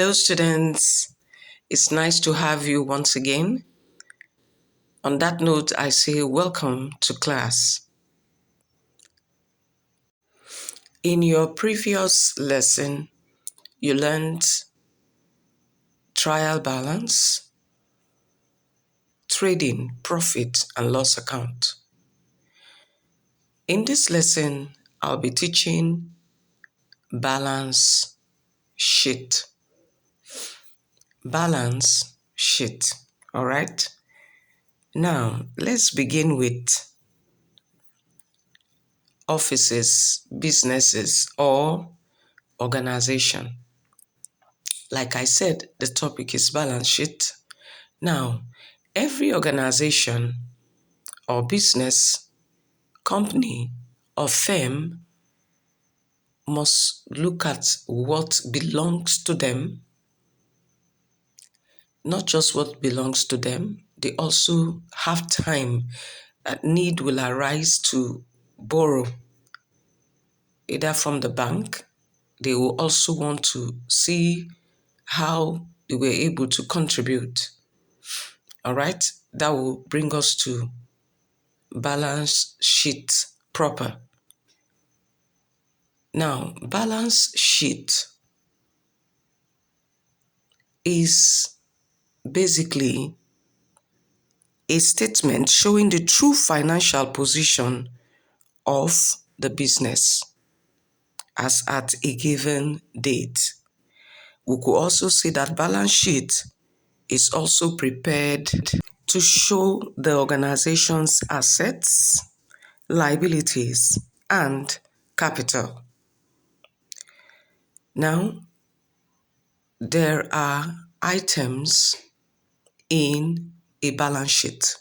Hello, students. It's nice to have you once again. On that note, I say welcome to class. In your previous lesson, you learned trial balance, trading, profit and loss account. In this lesson, I'll be teaching balance sheet. Balance sheet. All right. Now, let's begin with offices, businesses, or organization. Like I said, the topic is balance sheet. Now, every organization or business, company or firm must look at what belongs to them, not just what belongs to them. They also have time that need will arise to borrow, either from the bank. They will also want to see how they were able to contribute. All right, that will bring us to balance sheet proper. Now, balance sheet is basically a statement showing the true financial position of the business as at a given date. We could also say that balance sheet is also prepared to show the organization's assets, liabilities, and capital. Now, there are items in a balance sheet.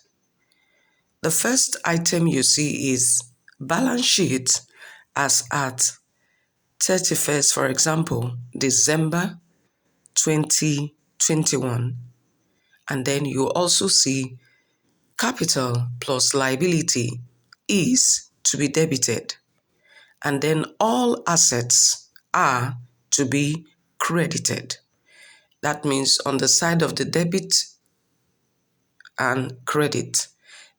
The first item you see is balance sheet as at 31st, for example, December 2021. And then you also see capital plus liability is to be debited. And then all assets are to be credited. That means on the side of the debit and credit.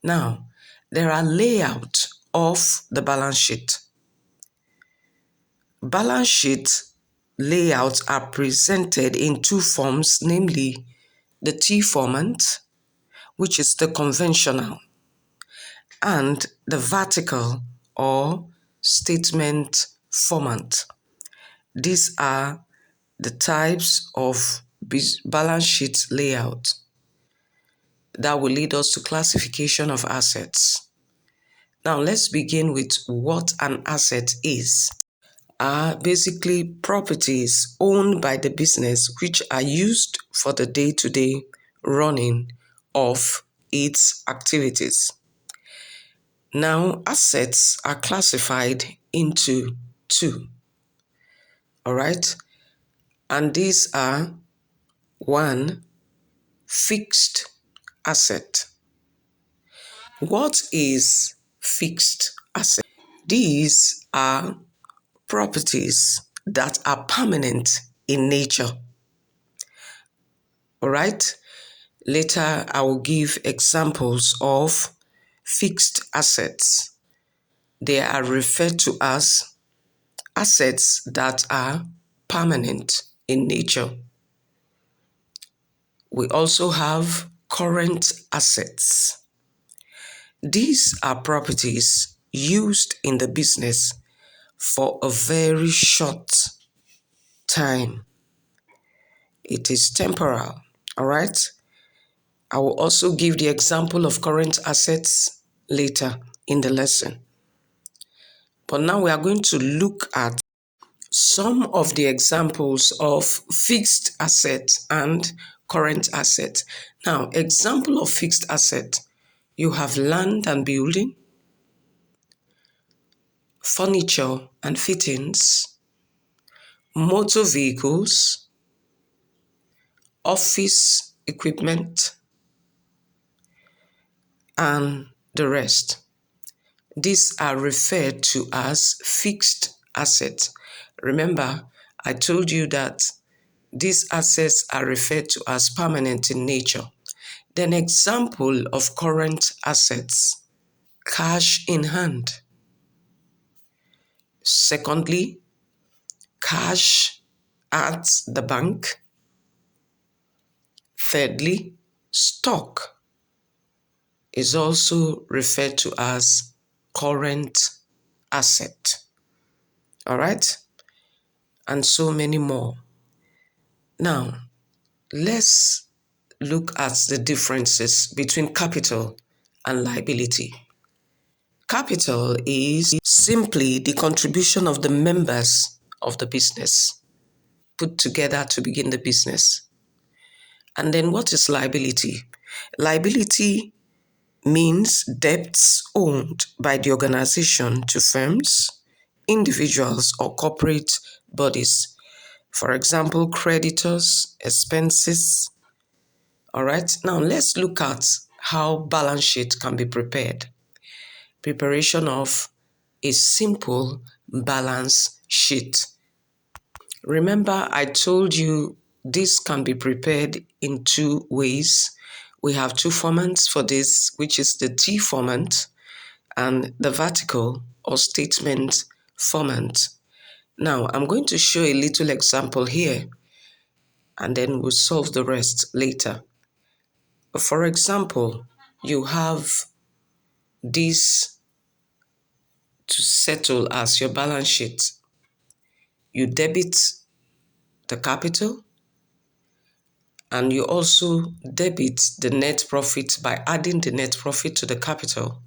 Now, there are layouts of the balance sheet. Balance sheet layouts are presented in two forms, namely the T format, which is the conventional, and the vertical or statement format. These are the types of balance sheet layout that will lead us to classification of assets. Now, let's begin with what an asset is. Are basically properties owned by the business which are used for the day-to-day running of its activities. Now, assets are classified into two. All right? And these are: one, fixed asset. What is fixed asset? These are properties that are permanent in nature. All right? Later, I will give examples of fixed assets. They are referred to as assets that are permanent in nature. We also have current assets. These are properties used in the business for a very short time. It is temporal, all right? I will also give the example of current assets later in the lesson. But now we are going to look at some of the examples of fixed assets and current assets. Now, example of fixed asset, you have land and building, furniture and fittings, motor vehicles, office equipment, and the rest. These are referred to as fixed assets. Remember, I told you that These assets are referred to as permanent in nature. Then example of current assets, cash in hand. Secondly, cash at the bank. Thirdly, stock is also referred to as current asset. All right? And so many more. Now, let's look at the differences between capital and liability. Capital is simply the contribution of the members of the business put together to begin the business. And then what is liability? Liability means debts owed by the organization to firms, individuals, or corporate bodies. For example, creditors, expenses. All right, now let's look at how balance sheet can be prepared. Preparation of a simple balance sheet. Remember, I told you this can be prepared in two ways. We have two formats for this, which is the T format and the vertical or statement format. Now, I'm going to show a little example here, and then we'll solve the rest later. For example, you have this to settle as your balance sheet. You debit the capital, and you also debit the net profit by adding the net profit to the capital,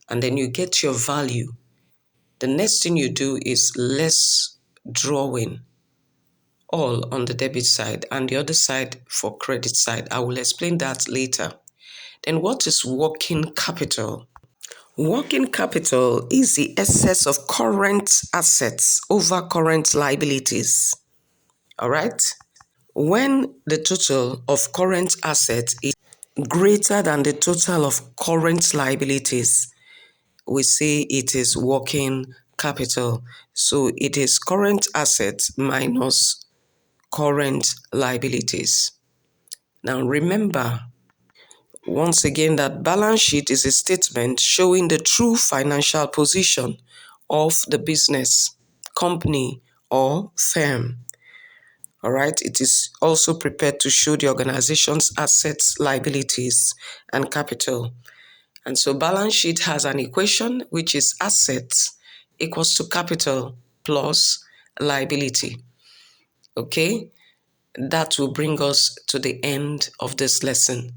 and then you get your value. The next thing you do is less drawing, all on the debit side, and the other side for credit side. I will explain that later. Then what is working capital? Working capital is the excess of current assets over current liabilities. All right? When the total of current assets is greater than the total of current liabilities, we say it is working capital. So it is current assets minus current liabilities. Now remember, once again, that balance sheet is a statement showing the true financial position of the business, company, or firm. All right, it is also prepared to show the organization's assets, liabilities, and capital. And so balance sheet has an equation which is assets equals to capital plus liability. Okay, that will bring us to the end of this lesson.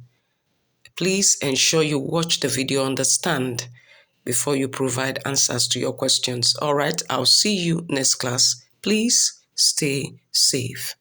Please ensure you watch the video, understand before you provide answers to your questions. All right, I'll see you next class. Please stay safe.